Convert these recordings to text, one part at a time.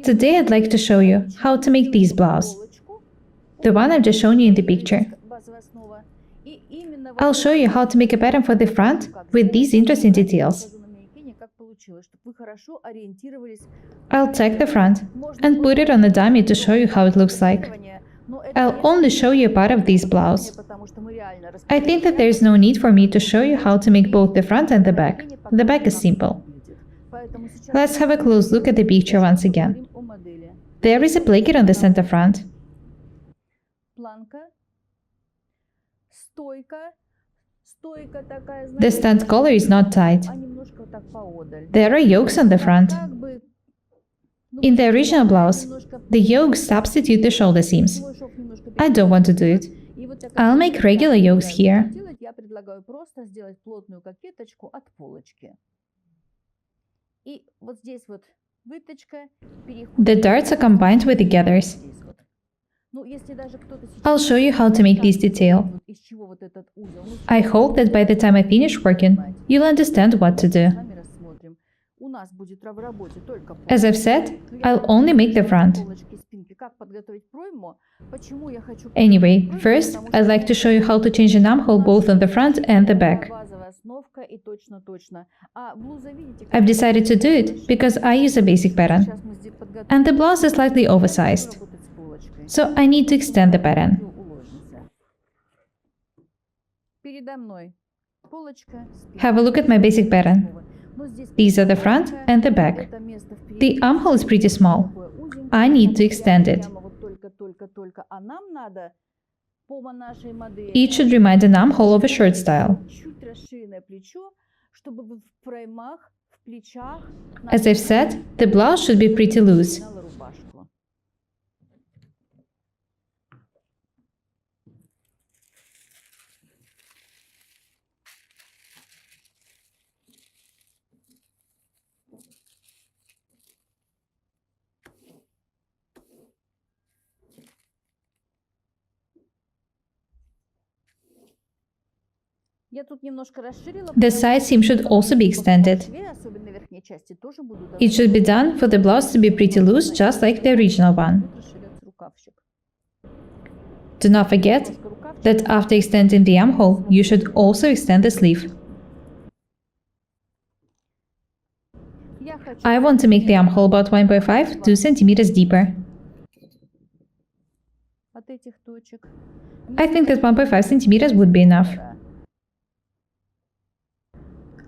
Today I'd like to show you how to make these blouse, the one I've just shown you in the picture. I'll show you how to make a pattern for the front with these interesting details. I'll tag the front and put it on the dummy to show you how it looks like. I'll only show you a part of this blouse. I think that there is no need for me to show you how to make both the front and the back. The back is simple. Let's have a close look at the picture once again. There is a placket on the center front. The stand collar is not tight. There are yokes on the front. In the original blouse, the yokes substitute the shoulder seams. I don't want to do it. I'll make regular yokes here. The darts are combined with the gathers. I'll show you how to make this detail. I hope that by the time I finish working, you'll understand what to do. As I've said, I'll only make the front. Anyway, first, I'd like to show you how to change an armhole both on the front and the back. I've decided to do it because I use a basic pattern, and the blouse is slightly oversized, so I need to extend the pattern. Have a look at my basic pattern. These are the front and the back. The armhole is pretty small. I need to extend it. It should remind an armhole of a shirt style. As I've said, the blouse should be pretty loose. The side seam should also be extended. It should be done for the blouse to be pretty loose, just like the original one. Do not forget that after extending the armhole, you should also extend the sleeve. I want to make the armhole about 1.5–2 centimeters deeper. I think that 1.5 centimeters would be enough.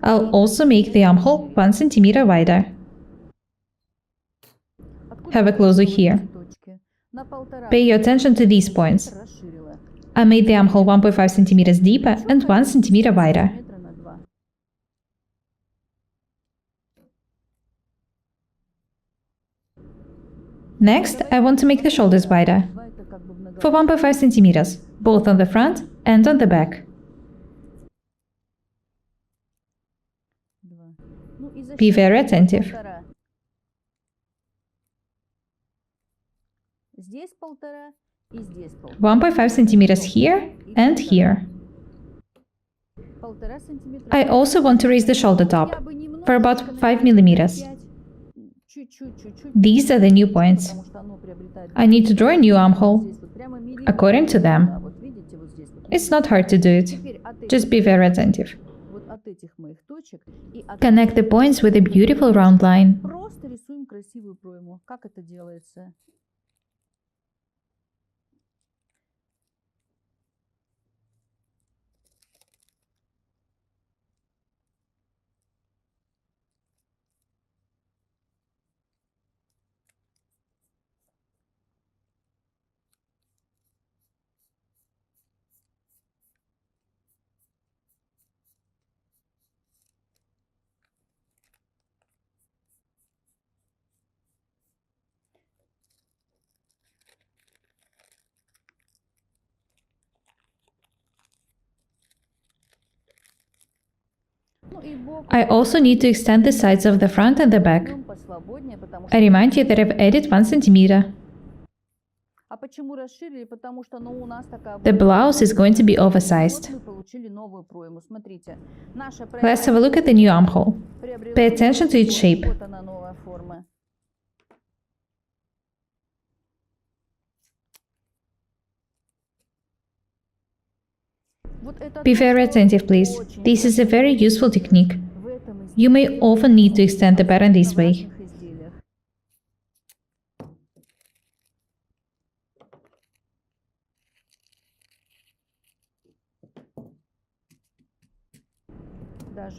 I'll also make the armhole 1 centimeter wider. Have a close look here. Pay your attention to these points. I made the armhole 1.5 centimeters deeper and 1 centimeter wider. Next, I want to make the shoulders wider, for 1.5 centimeters, both on the front and on the back. Be very attentive. 1.5 centimeters here and here. I also want to raise the shoulder top for about 5 millimeters. These are the new points. I need to draw a new armhole according to them. It's not hard to do it. Just be very attentive. Connect the points with a beautiful round line. I also need to extend the sides of the front and the back. I remind you that I've added 1 centimeter. The blouse is going to be oversized. Let's have a look at the new armhole. Pay attention to its shape. Be very attentive, please. This is a very useful technique. You may often need to extend the pattern this way.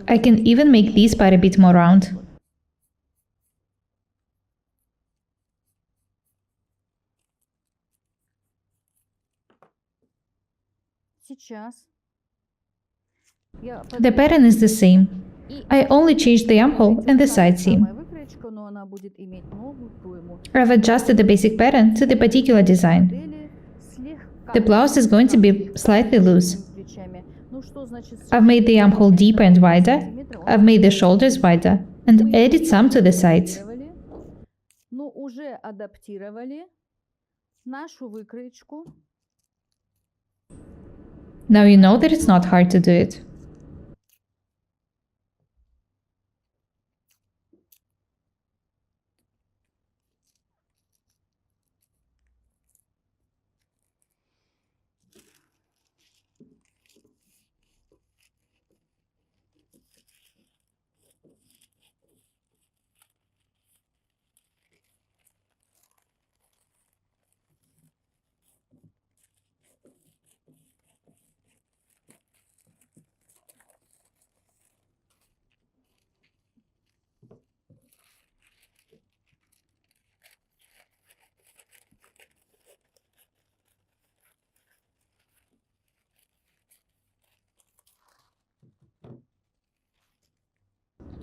I can even make this part a bit more round. The pattern is the same. I only changed the armhole and the side seam. I've adjusted the basic pattern to the particular design. The blouse is going to be slightly loose. I've made the armhole deeper and wider. I've made the shoulders wider and added some to the sides. Now you know that it's not hard to do it.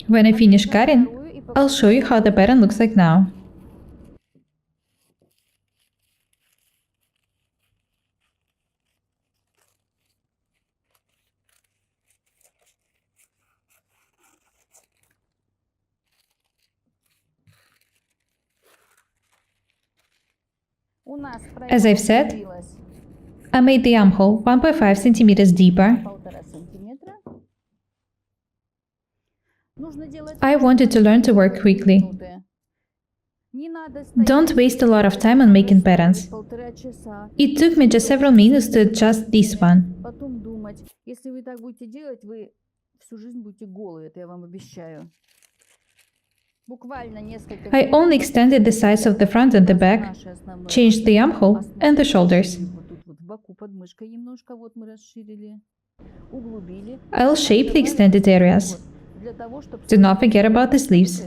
When I finish cutting, I'll show you how the pattern looks like now. As I've said, I made the armhole 1.5 centimeters deeper. I wanted to learn to work quickly. Don't waste a lot of time on making patterns. It took me just several minutes to adjust this one. I only extended the sides of the front and the back, changed the armhole and the shoulders. I'll shape the extended areas. Do not forget about the sleeves.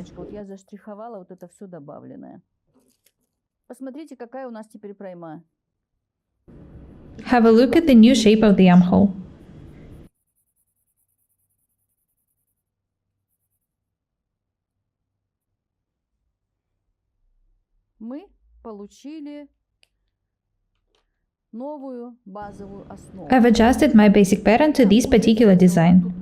Have a look at the new shape of the armhole. I've adjusted my basic pattern to this particular design.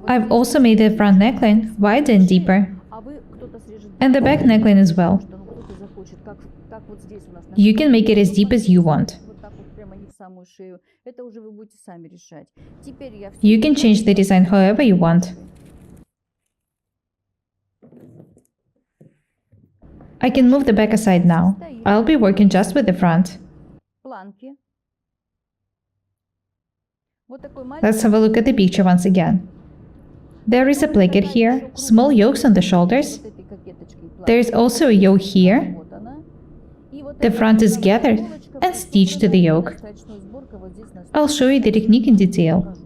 I've also made the front neckline wider and deeper, and the back neckline as well. You can make it as deep as you want. You can change the design however you want. I can move the back aside now. I'll be working just with the front. Let's have a look at the picture once again. There is a placket here, small yokes on the shoulders. There is also a yoke here. The front is gathered and stitched to the yoke. I'll show you the technique in detail.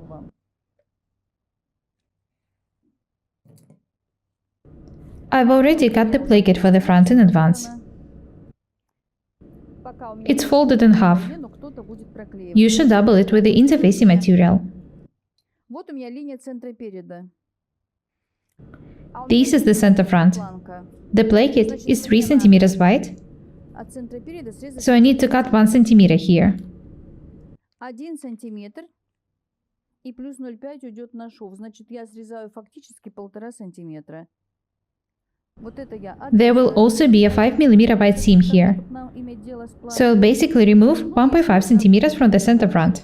I've already cut the placket for the front in advance. It's folded in half. You should double it with the interfacing material. This is the center front. The placket is 3 centimeters wide, so I need to cut 1 centimeter here. There will also be a 5 millimeter wide seam here, so I'll basically remove 1.5 centimeters from the center front.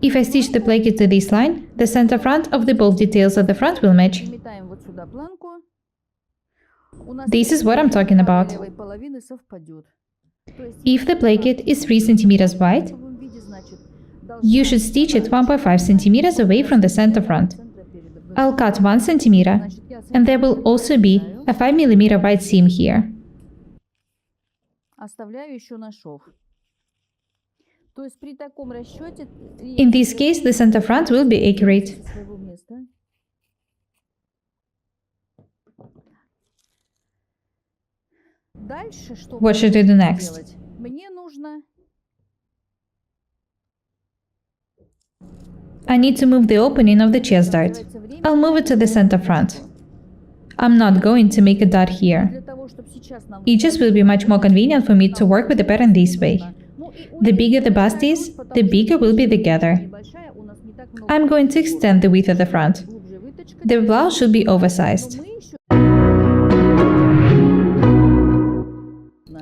If I stitch the placket to this line, the center front of the both details of the front will match. This is what I'm talking about. If the placket is 3 centimeters wide, you should stitch it 1.5 centimeters away from the center front. I'll cut 1 centimeter, and there will also be a 5 millimeter wide seam here. In this case, the center front will be accurate. What should I do next? I need to move the opening of the chest dart. I'll move it to the center front. I'm not going to make a dot here. It just will be much more convenient for me to work with the pattern this way. The bigger the bust is, the bigger will be the gather. I'm going to extend the width of the front. The blouse should be oversized.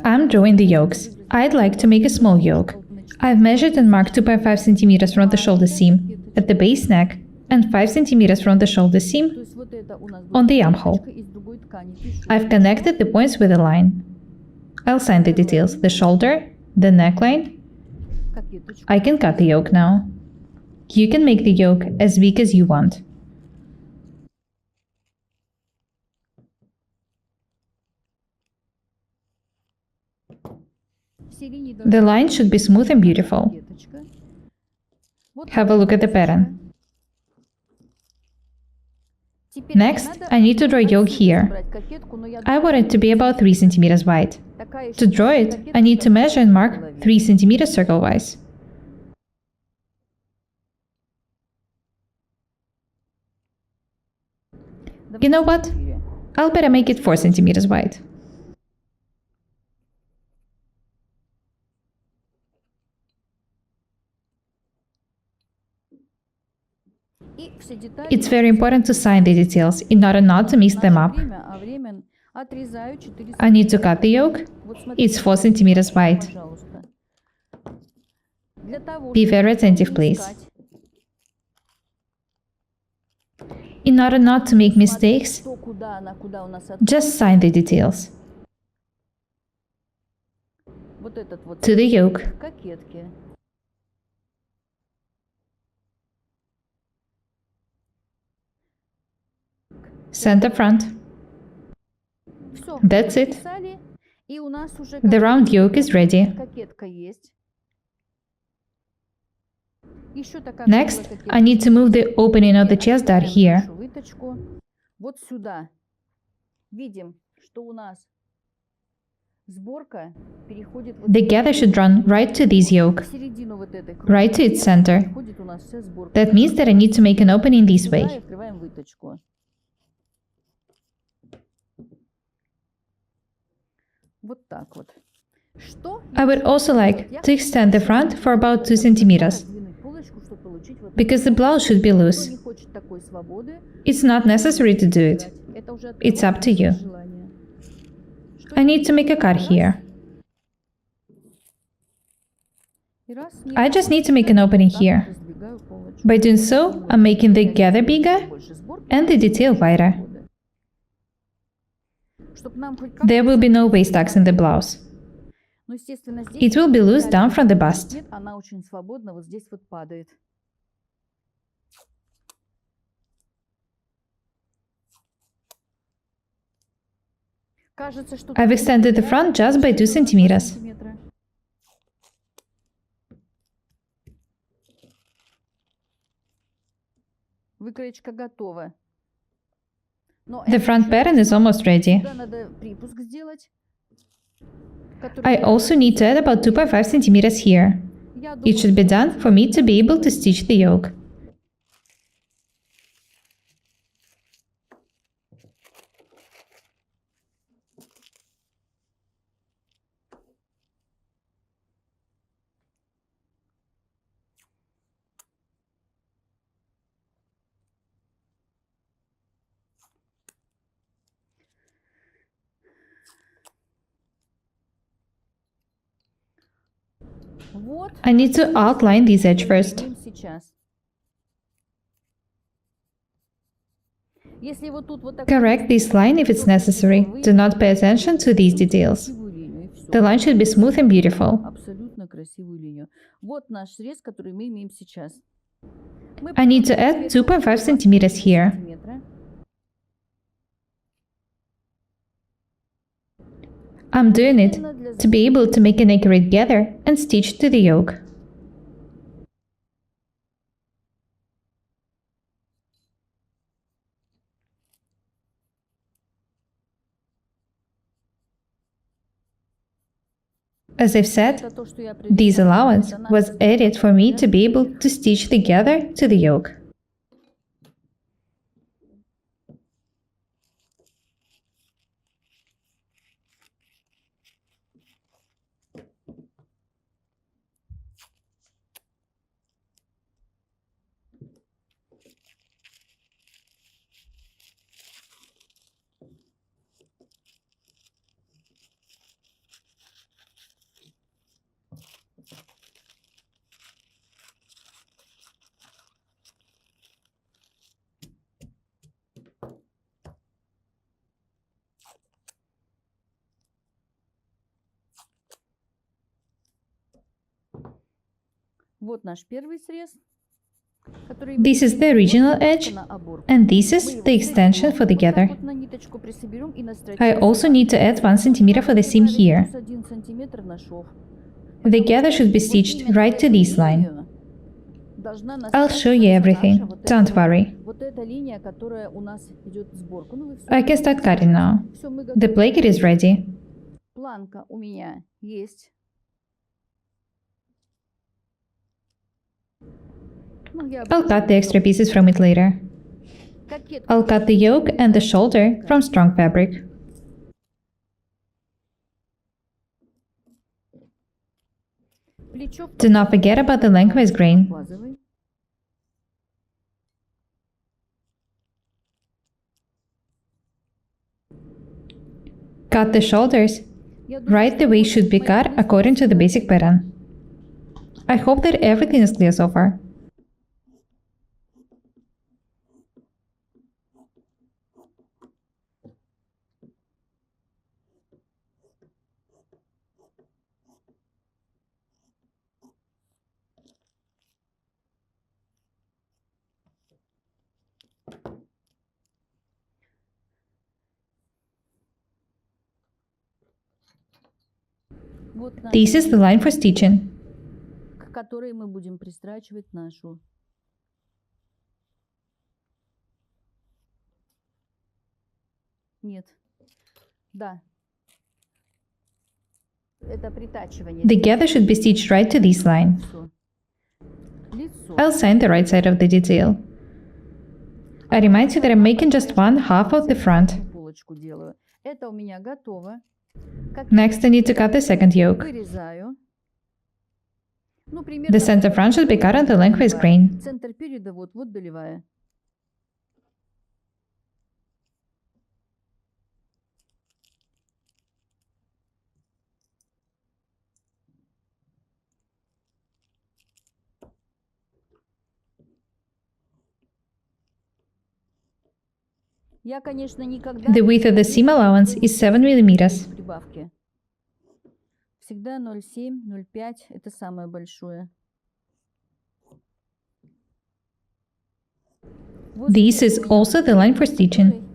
I'm drawing the yokes. I'd like to make a small yoke. I've measured and marked 2.5 centimeters from the shoulder seam at the base neck and 5 centimeters from the shoulder seam on the armhole. I've connected the points with a line. I'll sign the details, the shoulder, the neckline. I can cut the yoke now. You can make the yoke as big as you want. The line should be smooth and beautiful. Have a look at the pattern. Next, I need to draw a yoke here. I want it to be about 3 centimeters wide. To draw it, I need to measure and mark 3 centimeters circle-wise. You know what? I'll better make it 4 centimeters wide. It's very important to sign the details in order not to mix them up. I need to cut the yoke. It's 4 centimeters wide. Be very attentive, please. In order not to make mistakes, just sign the details. To the yoke. Center front. That's it. The round yoke is ready. Next, I need to move the opening of the chest dart here. The gather should run right to this yoke, right to its center. That means that I need to make an opening this way. I would also like to extend the front for about 2 centimeters, because the blouse should be loose. It's not necessary to do it. It's up to you. I need to make a cut here. I just need to make an opening here. By doing so, I'm making the gather bigger and the detail wider. There will be no waist tucks in the blouse. It will be loose down from the bust. I've extended the front just by 2 centimeters. The front pattern is almost ready. I also need to add about 2.5 centimeters here. It should be done for me to be able to stitch the yoke. I need to outline this edge first. Correct this line if it's necessary. Do not pay attention to these details. The line should be smooth and beautiful. I need to add 2.5 centimeters here. I'm doing it to be able to make an accurate gather and stitch to the yoke. As I've said, this allowance was added for me to be able to stitch the gather to the yoke. This is the original edge, and this is the extension for the gather. I also need to add 1 centimeter for the seam here. The gather should be stitched right to this line. I'll show you everything, don't worry. I can start cutting now. The placket is ready. I'll cut the extra pieces from it later. I'll cut the yoke and the shoulder from strong fabric. Do not forget about the lengthwise grain. Cut the shoulders right the way it should be cut according to the basic pattern. I hope that everything is clear so far. This is the line for stitching. The gather should be stitched right to this line. I'll sign the right side of the detail. I remind you that I'm making just one half of the front. Next, I need to cut the second yoke. The center front should be cut on the lengthwise grain. The width of the seam allowance is 7 millimeters. This is also the line for stitching.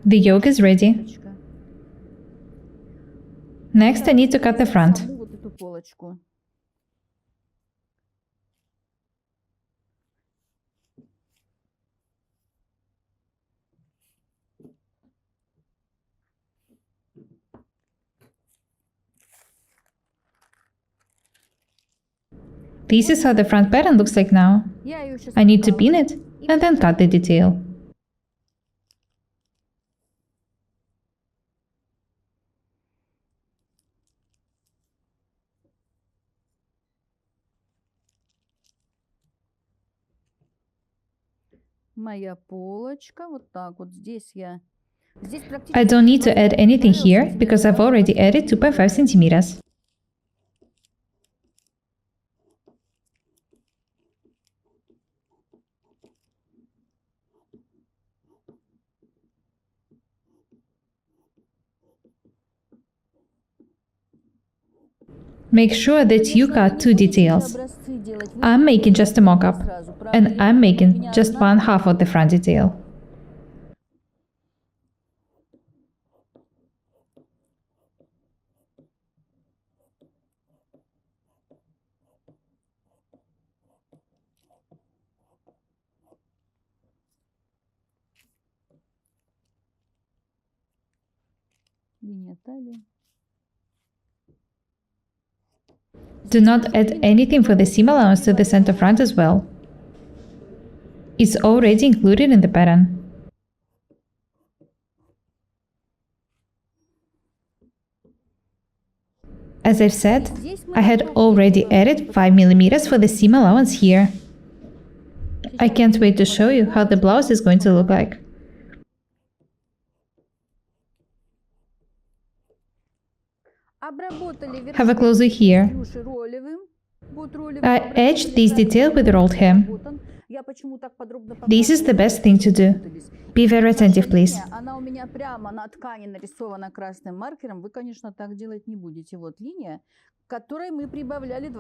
The yoke is ready. Next, I need to cut the front. This is how the front pattern looks like now. I need to pin it and then cut the detail. I don't need to add anything here because I've already added 2.5 centimeters. Make sure that you cut 2 details. I'm making just a mock-up, and I'm making just 1/2 of the front detail. Do not add anything for the seam allowance to the center front as well. It's already included in the pattern. As I've said, I had already added 5 millimeters for the seam allowance here. I can't wait to show you how the blouse is going to look like. Have a closer here. I edged this detail with rolled hem. This is the best thing to do. Be very attentive, please.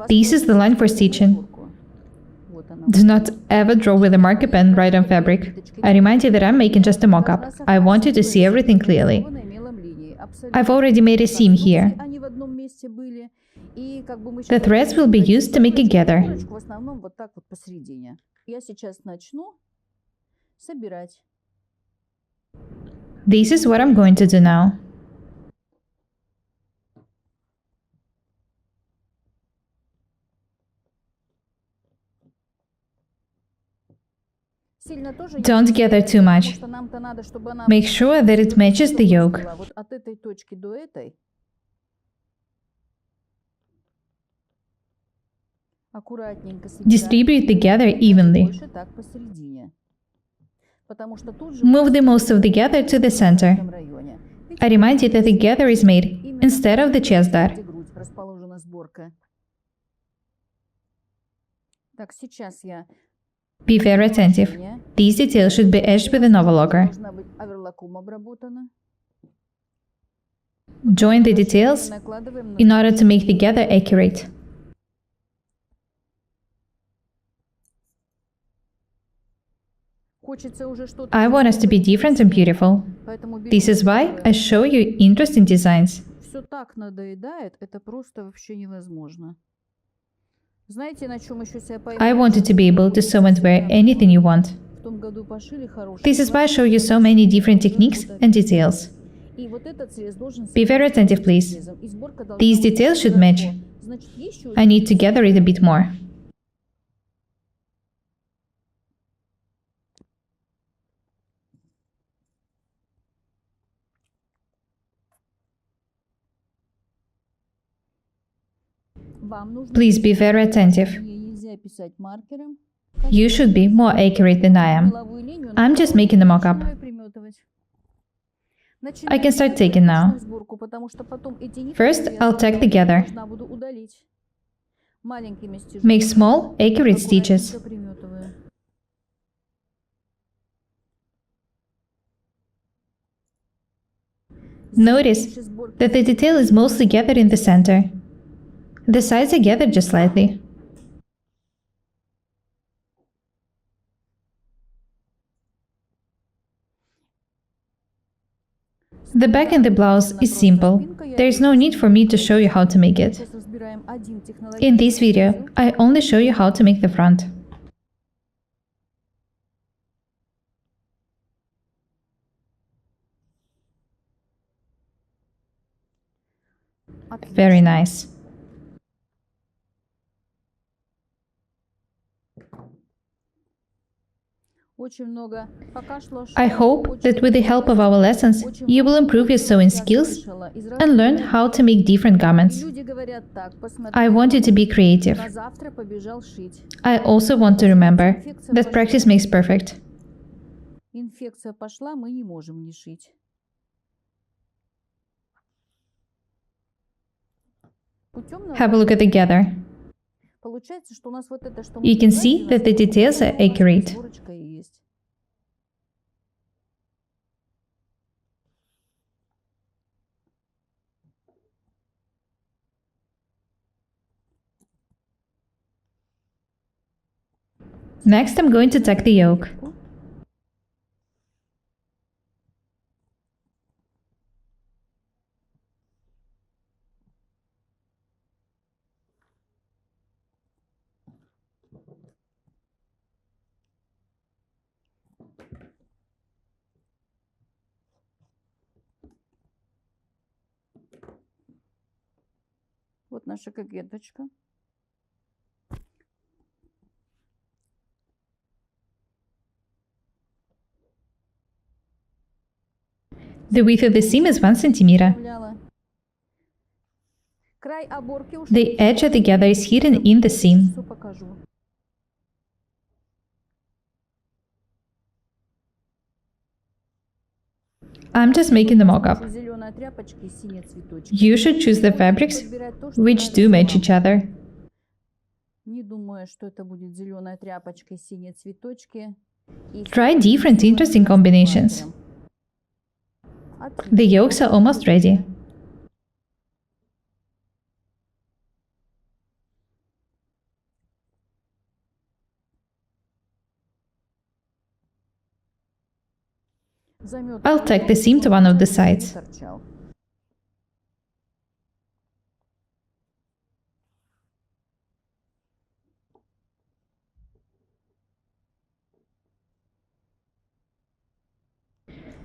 This is the line for stitching. Do not ever draw with a marker pen right on fabric. I remind you that I'm making just a mock-up. I want you to see everything clearly. I've already made a seam here. The threads will be used to make a gather. This is what I'm going to do now. Don't gather too much. Make sure that it matches the yoke. Distribute the gather evenly. Move the most of the gather to the center. I remind you that the gather is made instead of the chest dart. Be very attentive. These details should be edged with an overlocker. Join the details in order to make the gather accurate. I want us to be different and beautiful. This is why I show you interesting designs. I want you to be able to sew and wear anything you want. This is why I show you so many different techniques and details. Be very attentive, please. These details should match. I need to gather it a bit more. Please be very attentive. You should be more accurate than I am. I'm just making a mock-up. I can start taking now. First, I'll tack the gather. Make small, accurate stitches. Notice that the detail is mostly gathered in the center. The sides are gathered just slightly. The back in the blouse is simple. There is no need for me to show you how to make it. In this video, I only show you how to make the front. Very nice. I hope that with the help of our lessons, you will improve your sewing skills and learn how to make different garments. I want you to be creative. I also want to remember that practice makes perfect. Инфекция пошла, мы не можем не шить. Have a look at the gather. Получается, что у нас вот это, что You can see that the details are accurate. сборочка и есть. Next, I'm going to tack the yoke. Вот наша кокеточка. The width of the seam is 1 centimeter. Край оборки ушел. The edge of the gather is hidden in the seam. Всё покажу. I'm just making the mock-up. Зелёная тряпочка и синие цветочки. You should choose the fabrics Подбирать то, что which do нравится match вам. each other. Не думаю, что это будет зеленая тряпочка и синие цветочки. И Try different interesting combinations. The yolks are almost ready. I'll tack the seam to one of the sides.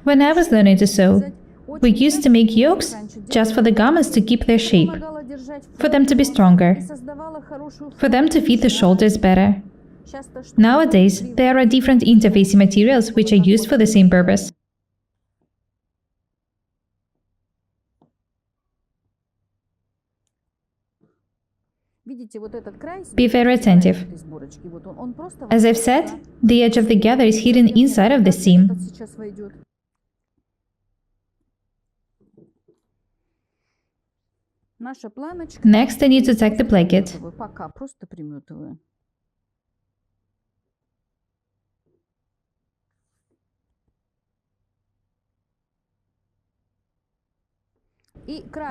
When I was learning to sew, we used to make yokes just for the garments to keep their shape, for them to be stronger, for them to fit the shoulders better. Nowadays, there are different interfacing materials which are used for the same purpose. Be very attentive. As I've said, the edge of the gather is hidden inside of the seam. Next, I need to tack the placket. Пока просто приметываю.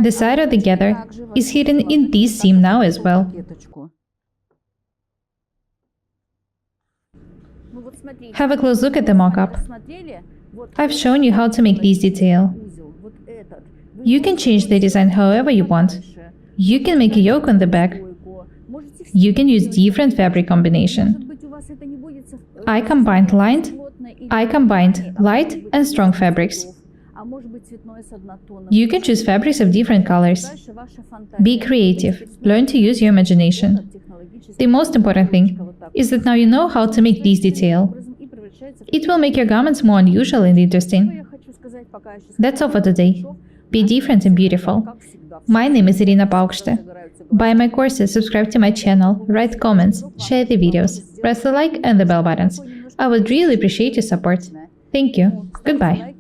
The side of the gather is hidden in this seam now as well. Have a close look at the mock-up. I've shown you how to make this detail. You can change the design however you want. You can make a yoke on the back. You can use different fabric combination. I combined light and strong fabrics. You can choose fabrics of different colors. Be creative. Learn to use your imagination. The most important thing is that now you know how to make this detail. It will make your garments more unusual and interesting. That's all for today. Be different and beautiful. My name is Irina Paukshte. Buy my courses, subscribe to my channel, write comments, share the videos, press the like and the bell buttons. I would really appreciate your support. Thank you. Goodbye.